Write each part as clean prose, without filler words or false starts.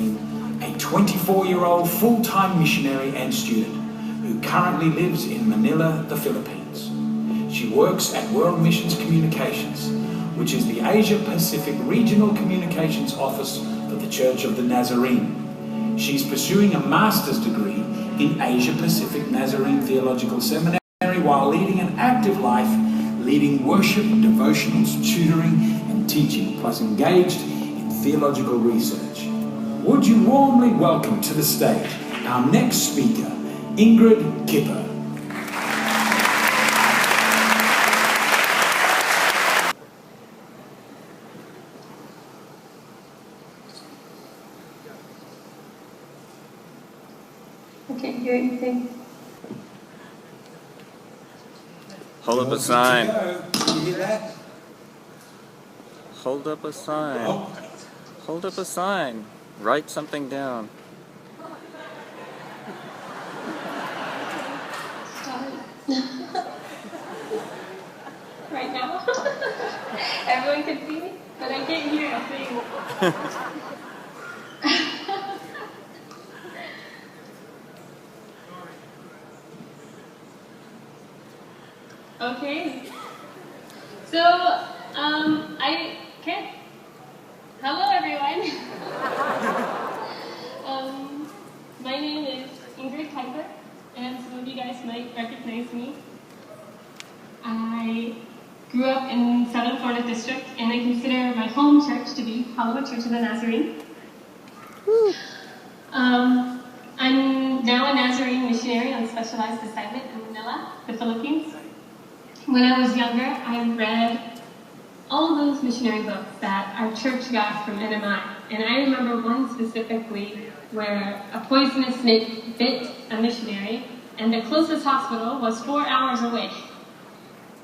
Nazarene, a 24-year-old full-time missionary and student who currently lives in Manila, the Philippines. She works at World Missions Communications, which is the Asia-Pacific Regional Communications Office for the Church of the Nazarene. She's pursuing a master's degree in Asia-Pacific Nazarene Theological Seminary while leading an active life, leading worship, devotionals, tutoring and teaching, plus engaged in theological research. Would you warmly welcome to the stage our next speaker, Ingrid Kiper. I can't hear anything. Hold up a sign. Can you hear that? Hold up a sign. Oh. Hold up a sign. Write something down. Right now? Everyone can see me, but I can't hear a thing. Okay. So, I can't. Hello, everyone. My name is Ingrid Kiper, and some of you guys might recognize me. I grew up in Southern Florida District, and I consider my home church to be Hollywood Church of the Nazarene. I'm now a Nazarene missionary on specialized assignment in Manila, the Philippines. When I was younger, I read all those missionary books that our church got from NMI. And I remember one specifically where a poisonous snake bit a missionary, and the closest hospital was 4 hours away.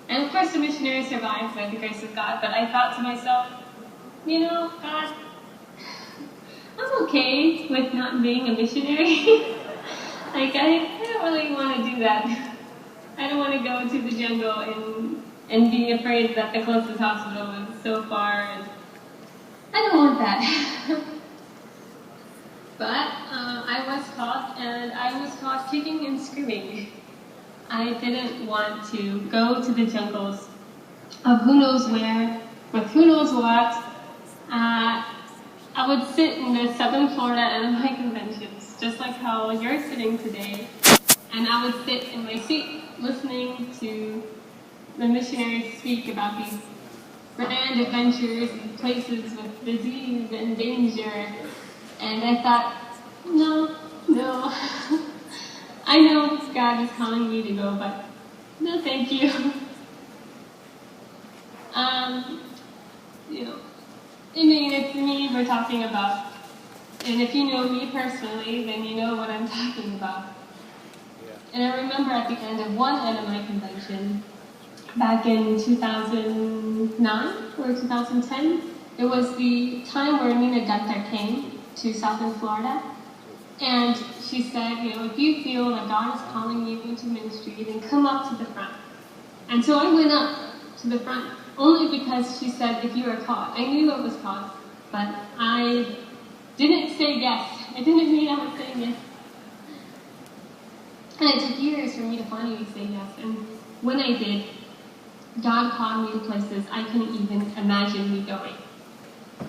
And of course the missionary survived by the grace of God, but I thought to myself, you know, God, I'm okay with not being a missionary. Like, I don't really want to do that. I don't want to go to the jungle and be afraid that the closest hospital is so far. And I don't want that. But I was caught, and I was caught kicking and screaming. I didn't want to go to the jungles of who knows where, with who knows what. I would sit in the Southern Florida NMI conventions, just like how you're sitting today, and I would sit in my seat listening to the missionaries speak about these grand adventures and places with disease and danger. And I thought, no. I know God is calling me to go, but no thank you. You know, I mean, it's me we're talking about. And if you know me personally, then you know what I'm talking about. And I remember at the end of one NMI convention, back in 2009 or 2010, it was the time where Nina Gunther came to Southern Florida. And she said, you know, if you feel that God is calling you into ministry, then come up to the front. And so I went up to the front only because she said, if you are called. I knew I was called, but I didn't say yes. I didn't mean I was saying yes. And it took years for me to finally say yes. And when I did, God called me to places I couldn't even imagine me going.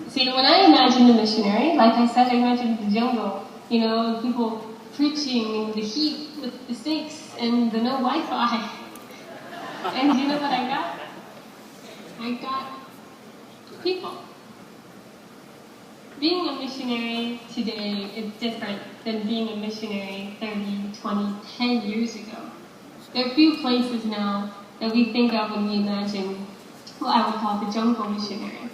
See, when I imagined a missionary, like I said, I imagined the jungle, you know, people preaching in the heat with the snakes and the no Wi-Fi. And you know what I got? I got people. Being a missionary today is different than being a missionary 30, 20, 10 years ago. There are few places now that we think of when we imagine what I would call the jungle missionary.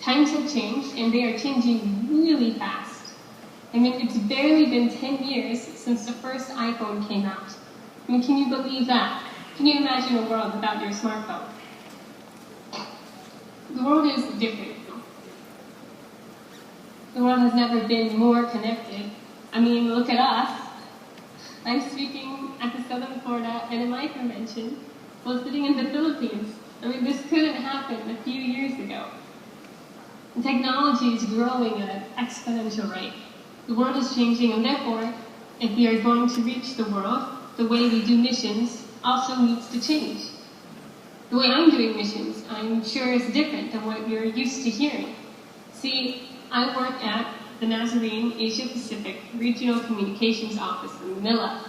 Times have changed, and they are changing really fast. I mean, it's barely been 10 years since the first iPhone came out. I mean, can you believe that? Can you imagine a world without your smartphone? The world is different. The world has never been more connected. I mean, look at us. I'm speaking at the Southern Florida NMI convention while sitting in the Philippines. I mean, this couldn't happen a few years ago. And technology is growing at an exponential rate. The world is changing, and therefore, if we are going to reach the world, the way we do missions also needs to change. The way I'm doing missions, I'm sure is different than what you're used to hearing. See, I work at the Nazarene Asia Pacific Regional Communications Office in Manila,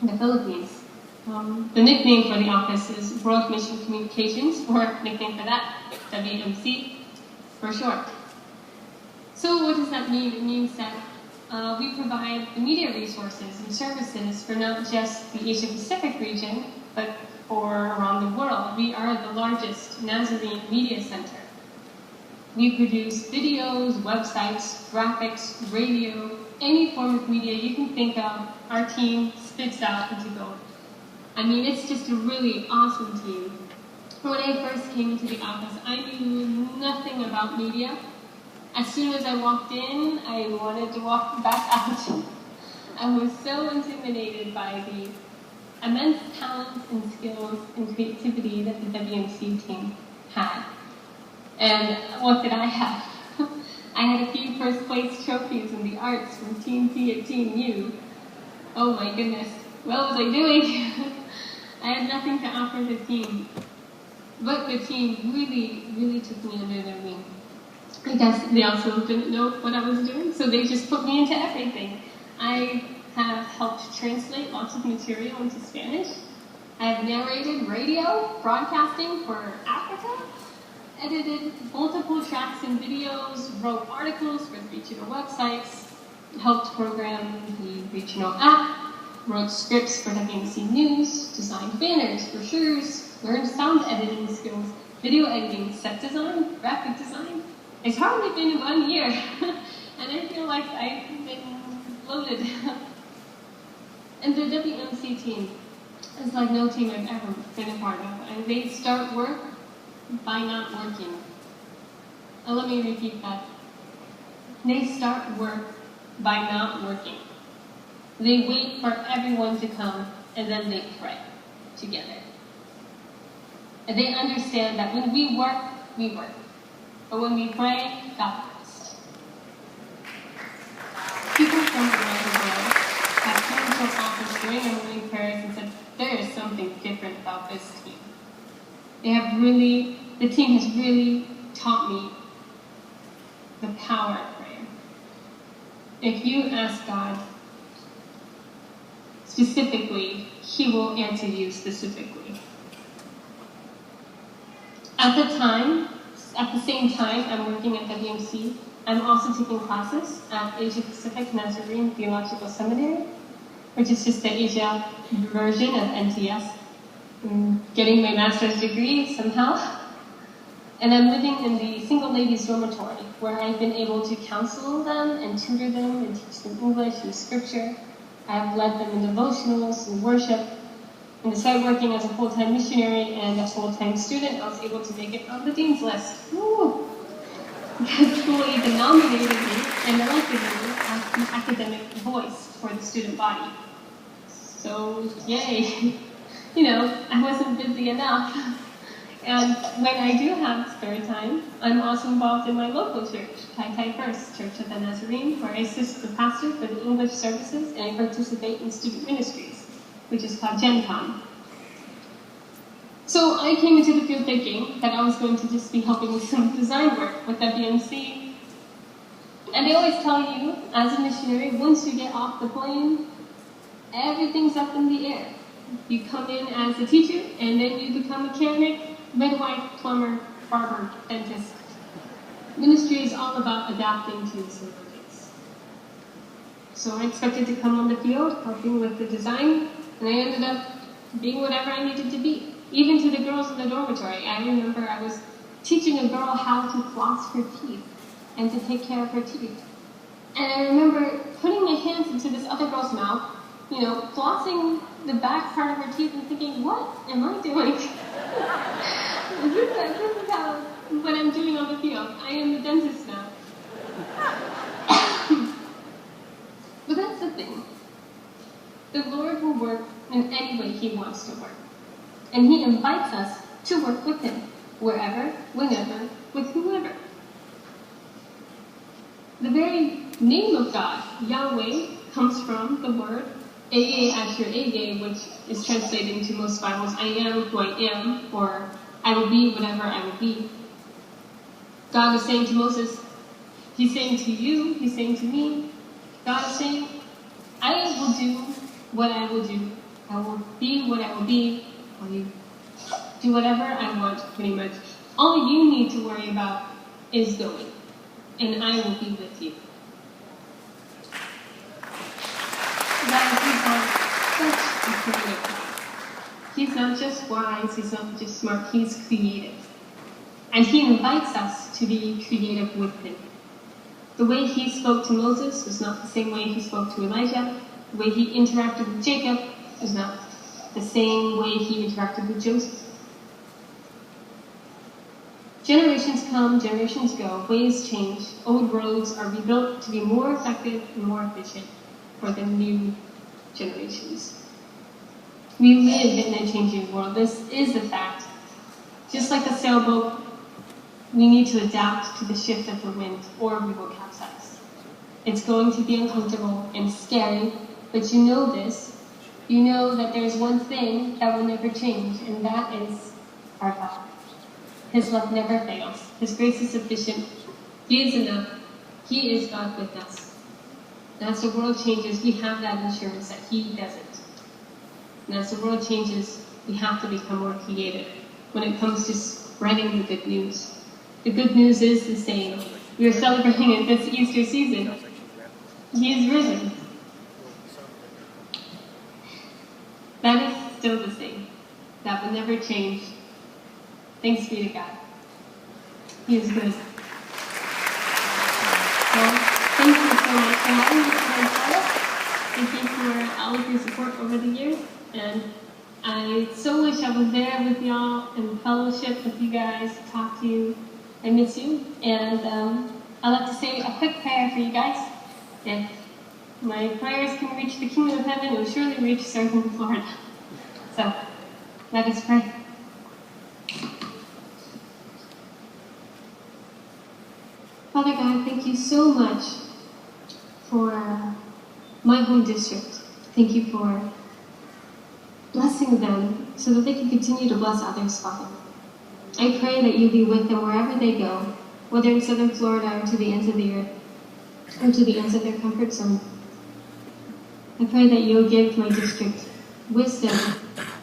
in the Philippines. The nickname for the office is World Mission Communications, or nickname for that, WMC for short. So what does that mean? It means that we provide the media resources and services for not just the Asia Pacific region, but for around the world. We are the largest Nazarene media center. We produce videos, websites, graphics, radio, any form of media you can think of, our team spits out into gold. I mean, it's just a really awesome team. When I first came into the office, I knew nothing about media. As soon as I walked in, I wanted to walk back out. I was so intimidated by the immense talent and skills and creativity that the WMC team had. And what did I have? I had a few first place trophies in the arts from Team P and Team U. Oh my goodness, what was I doing? I had nothing to offer the team. But the team really took me under their wing. I guess they also didn't know what I was doing, so they just put me into everything. I have helped translate lots of material into Spanish. I have narrated radio, broadcasting for Africa, edited multiple tracks and videos, wrote articles for the regional websites, helped program the regional app, wrote scripts for WMC News, designed banners, brochures, learned sound editing skills, video editing, set design, graphic design. It's hardly been 1 year, and I feel like I've been loaded. And the WMC team is like no team I've ever been a part of. And they start work by not working. And let me repeat that. They start work by not working. They wait for everyone to come, and then they pray together. And they understand that when we work, we work. But when we pray, God works. People from around the world have come to our office during our morning prayers and said, there is something different about this team. The team has really taught me the power of prayer. If you ask God specifically, He will answer you specifically. At the same time I'm working at WMC, I'm also taking classes at Asia Pacific Nazarene Theological Seminary, which is just the Asia version of NTS. I'm getting my master's degree somehow. And I'm living in the single ladies dormitory, where I've been able to counsel them and tutor them and teach them English and scripture. I have led them in devotionals and worship. And despite working as a full-time missionary and a full-time student, I was able to make it on the dean's list. Woo! The school even nominated me and elected me as the academic voice for the student body. So, yay! You know, I wasn't busy enough. And when I do have spare time, I'm also involved in my local church, Tai First Church of the Nazarene, where I assist the pastor for the English services and I participate in student ministries, which is called Gen Con. So I came into the field thinking that I was going to just be helping with some design work with WMC. And they always tell you, as a missionary, once you get off the plane, everything's up in the air. You come in as a teacher, and then you become a mechanic, midwife, plumber, barber, dentist. Ministry is all about adapting to celebrities. So I expected to come on the field, helping with the design, and I ended up being whatever I needed to be. Even to the girls in the dormitory. I remember I was teaching a girl how to floss her teeth and to take care of her teeth. And I remember putting my hands into this other girl's mouth, you know, flossing the back part of her teeth and thinking, what am I doing? This is what I'm doing on the field. I am the dentist now. But that's the thing. The Lord will work in any way He wants to work. And He invites us to work with Him, wherever, whenever, with whoever. The very name of God, Yahweh, comes from the word Ege Asher Ege, which is translated into most Bibles, I am who I am, or I will be whatever I will be. God is saying to Moses, he's saying to you, he's saying to me, God is saying, I will do what I will do. I will be what I will be. I will do whatever I want, pretty much. All you need to worry about is going, and I will be with you. That is such a creative God. He's not just wise, he's not just smart, he's creative. And he invites us to be creative with him. The way he spoke to Moses was not the same way he spoke to Elijah. The way he interacted with Jacob was not the same way he interacted with Joseph. Generations come, generations go, ways change, old roads are rebuilt to be more effective and more efficient for the new generations. We live in a changing world. This is a fact. Just like a sailboat, we need to adapt to the shift of the wind, or we will capsize. It's going to be uncomfortable and scary, but you know this. You know that there's one thing that will never change, and that is our God. His love never fails. His grace is sufficient. He is enough. He is God with us. And as the world changes, we have that assurance that he doesn't. And as the world changes, we have to become more creative when it comes to spreading the good news. The good news is the same. We are celebrating it this Easter season. He is risen. That is still the same. That will never change. Thanks be to God. He is good. Well, thank you so much for having me today. Thank you for all of your support over the years. And I so wish I was there with y'all in fellowship with you guys, talk to you. I miss you. And I'd like to say a quick prayer for you guys. If my prayers can reach the kingdom of heaven, it will surely reach Southern Florida. So, let us pray. Father God, thank you so much for my home district. Thank you for blessing them so that they can continue to bless others, Father. I pray that you be with them wherever they go, whether in Southern Florida or to the ends of the earth, or to the ends of their comfort zone. I pray that you'll give my district wisdom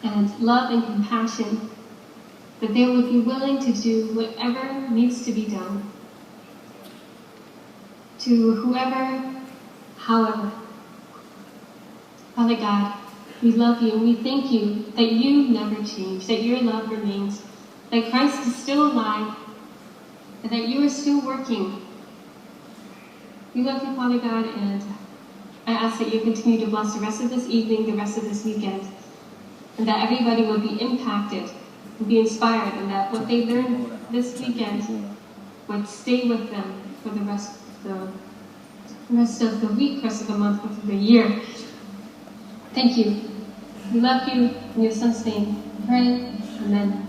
and love and compassion, that they would be willing to do whatever needs to be done, to whoever, however. Father God, we love you and we thank you that you never change, that your love remains, that Christ is still alive, and that you are still working. We love you, Father God, and I ask that you continue to bless the rest of this evening, the rest of this weekend, and that everybody will be impacted and be inspired, and that what they learned this weekend would stay with them for the rest of the week, rest of the month, rest of the year. Thank you. We love you. In your son's name, pray. Amen.